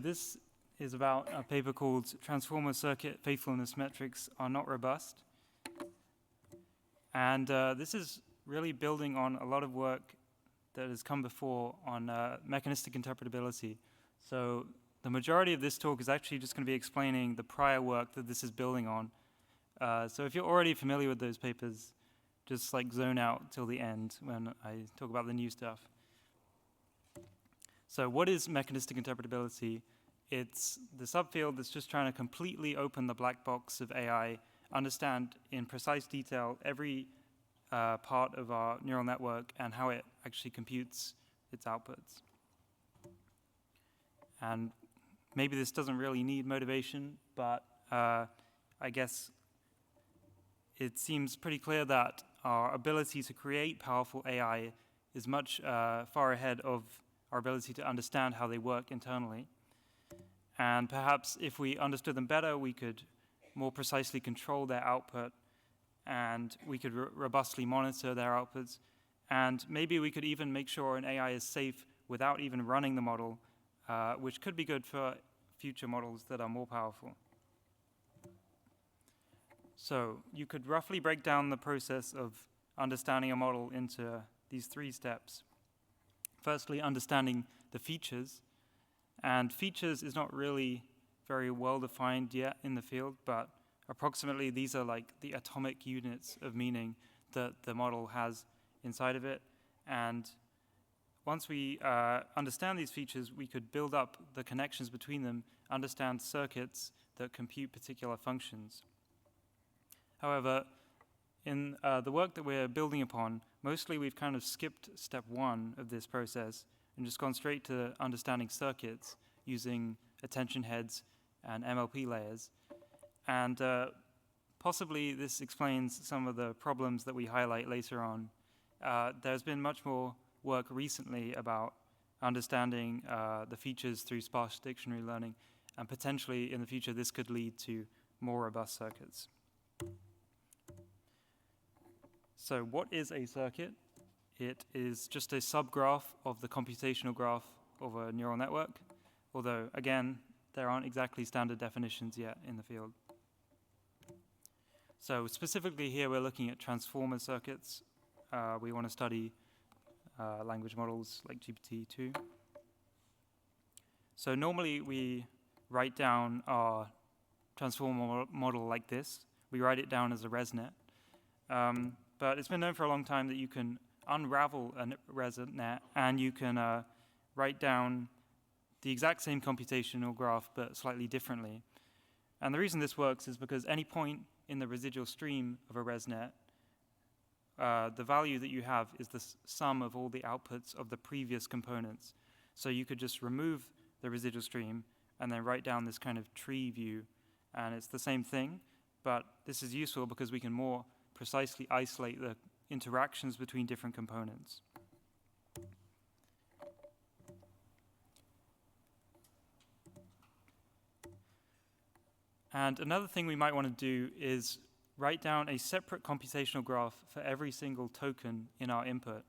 This is about a paper called Transformer Circuit Faithfulness Metrics Are Not Robust. And this is really building on a lot of work that has come before on mechanistic interpretability. So the majority of this talk is actually just going to be explaining the prior work that this is building on. So if you're already familiar with those papers, just like zone out till the end when I talk about the new stuff. So what is mechanistic interpretability? It's the subfield that's just trying to completely open the black box of AI, understand in precise detail every part of our neural network and how it actually computes its outputs. And maybe this doesn't really need motivation, but I guess it seems pretty clear that our ability to create powerful AI is much far ahead of our ability to understand how they work internally. And perhaps if we understood them better, we could more precisely control their output, and we could robustly monitor their outputs. And maybe we could even make sure an AI is safe without even running the model, which could be good for future models that are more powerful. So you could roughly break down the process of understanding a model into these 3 steps. Firstly, understanding the features. And features is not really very well defined yet in the field, but approximately these are like the atomic units of meaning that the model has inside of it. And once we understand these features, we could build up the connections between them, understand circuits that compute particular functions. However, in the work that we're building upon, mostly we've kind of skipped step 1 of this process and just gone straight to understanding circuits using attention heads and MLP layers. And possibly this explains some of the problems that we highlight later on. There's been much more work recently about understanding the features through sparse dictionary learning, and potentially in the future this could lead to more robust circuits. So what is a circuit? It is just a subgraph of the computational graph of a neural network, although, again, there aren't exactly standard definitions yet in the field. So specifically here, we're looking at transformer circuits. We want to study language models like GPT-2. So normally, we write down our transformer model like this. We write it down as a ResNet. But it's been known for a long time that you can unravel a ResNet and you can write down the exact same computational graph but slightly differently. And the reason this works is because any point in the residual stream of a ResNet, the value that you have is the sum of all the outputs of the previous components. So you could just remove the residual stream and then write down this kind of tree view, and it's the same thing, but this is useful because we can more precisely isolate the interactions between different components. And another thing we might want to do is write down a separate computational graph for every single token in our input.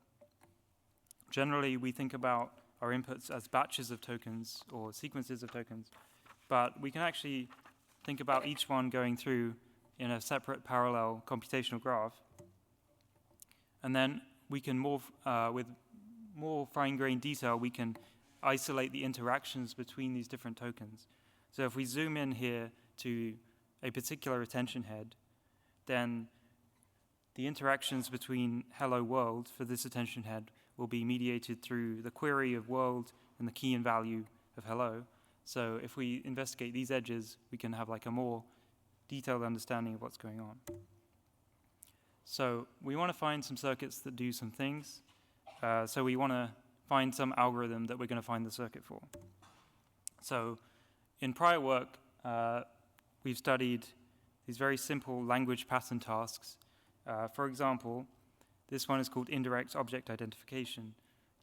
Generally, we think about our inputs as batches of tokens or sequences of tokens, but we can actually think about each one going through in a separate parallel computational graph. And then we can with more fine-grained detail, we can isolate the interactions between these different tokens. So if we zoom in here to a particular attention head, then the interactions between hello world for this attention head will be mediated through the query of world and the key and value of hello. So if we investigate these edges, we can have like a more detailed understanding of what's going on. So we want to find some circuits that do some things. So we want to find some algorithm that we're going to find the circuit for. So in prior work, we've studied these very simple language pattern tasks. For example, this one is called indirect object identification.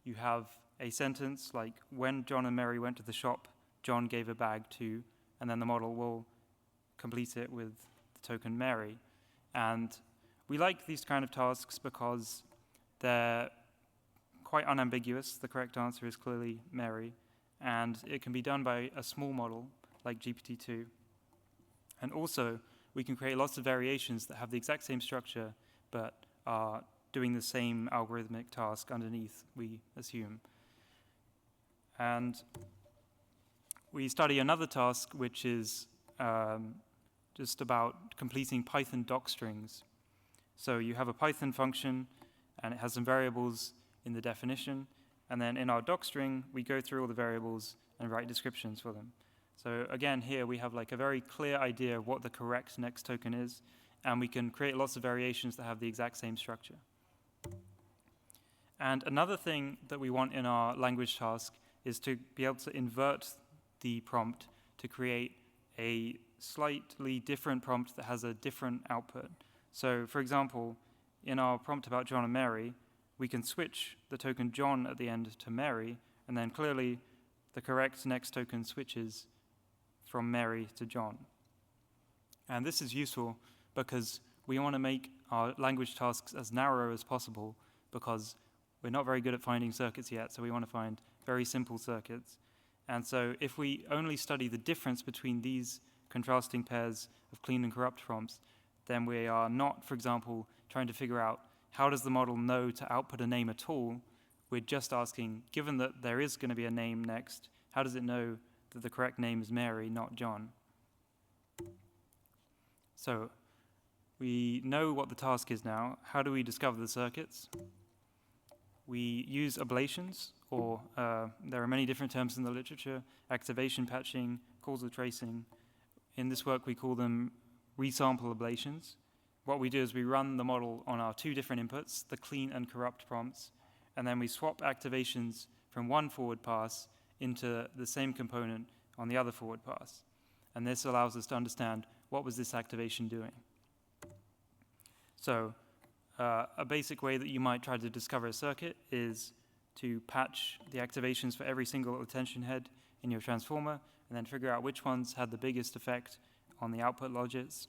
You have a sentence like, when John and Mary went to the shop, John gave a bag to, and then the model will complete it with the token Mary. And we like these kind of tasks because they're quite unambiguous. The correct answer is clearly Mary. and it can be done by a small model like GPT-2. And also, we can create lots of variations that have the exact same structure, but are doing the same algorithmic task underneath, we assume. And we study another task, which is just about completing Python docstrings. So you have a Python function, and it has some variables in the definition, and then in our docstring, we go through all the variables and write descriptions for them. So again, here we have like a very clear idea of what the correct next token is, and we can create lots of variations that have the exact same structure. And another thing that we want in our language task is to be able to invert the prompt to create a slightly different prompt that has a different output. So for example, in our prompt about John and Mary, we can switch the token John at the end to Mary, and then clearly the correct next token switches from Mary to John. And this is useful because we want to make our language tasks as narrow as possible, because we're not very good at finding circuits yet, so we want to find very simple circuits. And so if we only study the difference between these contrasting pairs of clean and corrupt prompts, then we are not, for example, trying to figure out how does the model know to output a name at all. We're just asking, given that there is going to be a name next, how does it know that the correct name is Mary, not John? So we know what the task is now. How do we discover the circuits? We use ablations, or there are many different terms in the literature: activation patching, causal tracing. In this work, we call them resample ablations. What we do is we run the model on our two different inputs, the clean and corrupt prompts, and then we swap activations from one forward pass into the same component on the other forward pass. And this allows us to understand what was this activation doing. So a basic way that you might try to discover a circuit is to patch the activations for every single attention head in your transformer, and then figure out which ones had the biggest effect on the output logics.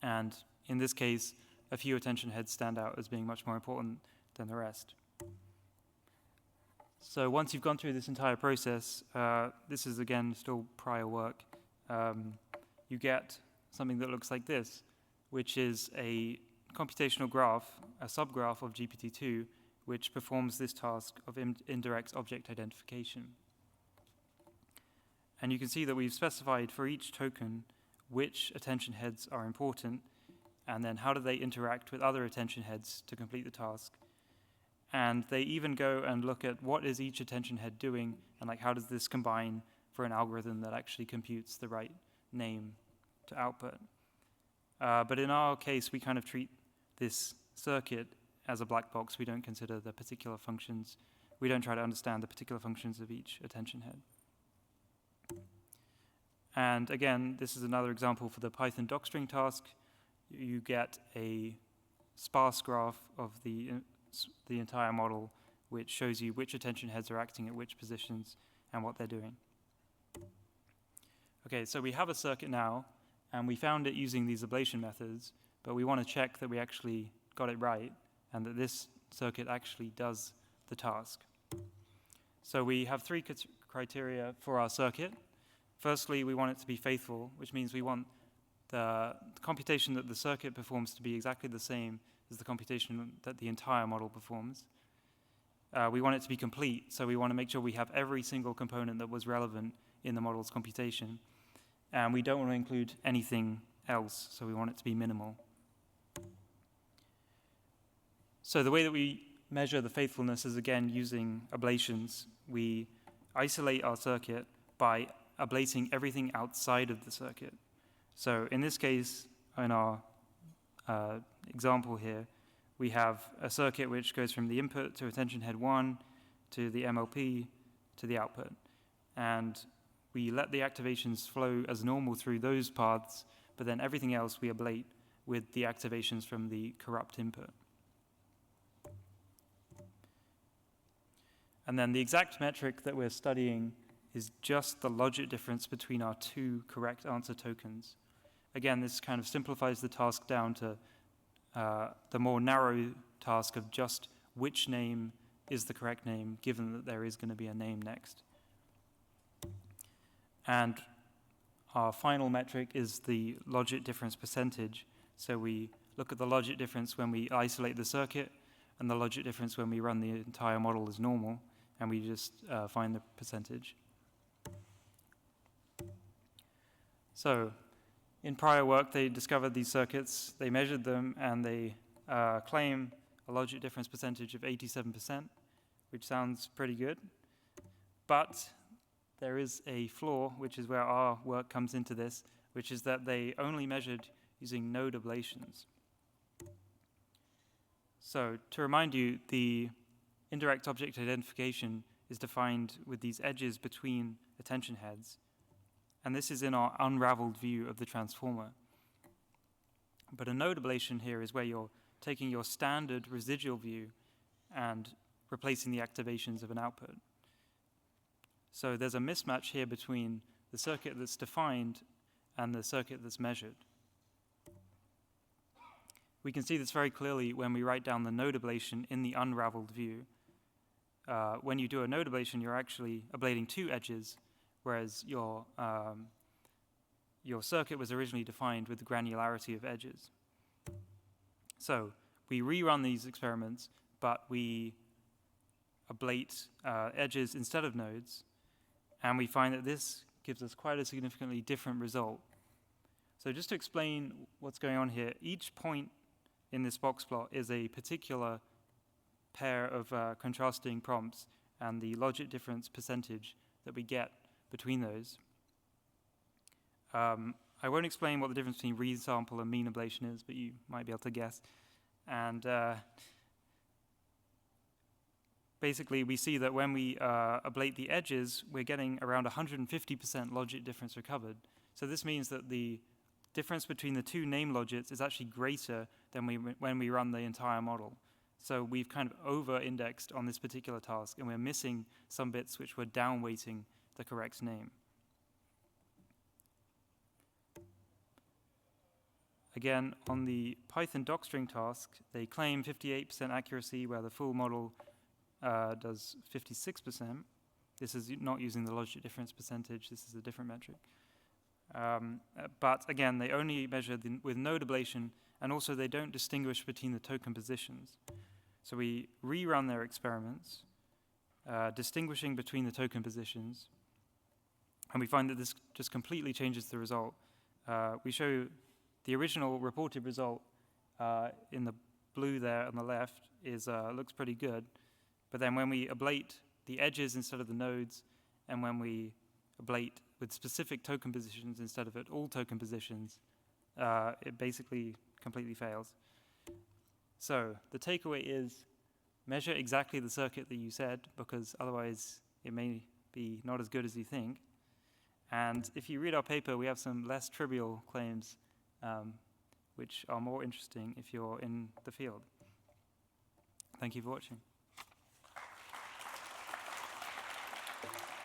And in this case, a few attention heads stand out as being much more important than the rest. So once you've gone through this entire process, this is again still prior work, you get something that looks like this, which is a computational graph, a subgraph of GPT-2, which performs this task of indirect object identification. And you can see that we've specified for each token which attention heads are important, and then how do they interact with other attention heads to complete the task. And they even go and look at what is each attention head doing, and like how does this combine for an algorithm that actually computes the right name to output. But in our case, we kind of treat this circuit as a black box. We don't consider the particular functions. We don't try to understand the particular functions of each attention head. And again, this is another example for the Python docstring task. You get a sparse graph of the entire model, which shows you which attention heads are acting at which positions and what they're doing. Okay, so we have a circuit now, and we found it using these ablation methods, but we want to check that we actually got it right and that this circuit actually does the task. So we have three criteria for our circuit. Firstly, we want it to be faithful, which means we want the computation that the circuit performs to be exactly the same as the computation that the entire model performs. We want it to be complete, so we want to make sure we have every single component that was relevant in the model's computation. And we don't want to include anything else, so we want it to be minimal. So the way that we measure the faithfulness is, again, using ablations. We isolate our circuit by ablating everything outside of the circuit. So in this case, in our example here, we have a circuit which goes from the input to attention head 1 to the MLP to the output. And we let the activations flow as normal through those paths, but then everything else we ablate with the activations from the corrupt input. And then the exact metric that we're studying is just the logic difference between our two correct answer tokens. Again, this kind of simplifies the task down to the more narrow task of just which name is the correct name, given that there is going to be a name next. And our final metric is the logic difference percentage. So we look at the logic difference when we isolate the circuit and the logic difference when we run the entire model as normal, and we just find the percentage. So in prior work, they discovered these circuits, they measured them, and they claim a logic difference percentage of 87%, which sounds pretty good. But there is a flaw, which is where our work comes into this, which is that they only measured using node ablations. So to remind you, the indirect object identification is defined with these edges between attention heads. And this is in our unraveled view of the transformer. But a node ablation here is where you're taking your standard residual view and replacing the activations of an output. So there's a mismatch here between the circuit that's defined and the circuit that's measured. We can see this very clearly when we write down the node ablation in the unraveled view. When you do a node ablation, you're actually ablating two edges, whereas your circuit was originally defined with the granularity of edges. So we rerun these experiments, but we ablate edges instead of nodes, and we find that this gives us quite a significantly different result. So just to explain what's going on here, each point in this box plot is a particular pair of contrasting prompts and the logic difference percentage that we get between those. I won't explain what the difference between resample and mean ablation is, but you might be able to guess. And basically, we see that when we ablate the edges, we're getting around 150% logic difference recovered. So this means that the difference between the two name logics is actually greater than when we run the entire model. So we've kind of over-indexed on this particular task, and we're missing some bits which were down-weighting the correct name. Again, on the Python docstring task, they claim 58% accuracy, where the full model does 56%. This is not using the logic difference percentage. This is a different metric. But again, they only measure with node ablation, and also they don't distinguish between the token positions. So we rerun their experiments, distinguishing between the token positions, and we find that this just completely changes the result. We show the original reported result in the blue there on the left looks pretty good, but then when we ablate the edges instead of the nodes, and when we ablate with specific token positions instead of at all token positions, it basically completely fails. So the takeaway is measure exactly the circuit that you said, because otherwise it may be not as good as you think. And if you read our paper, we have some less trivial claims which are more interesting if you're in the field. Thank you for watching.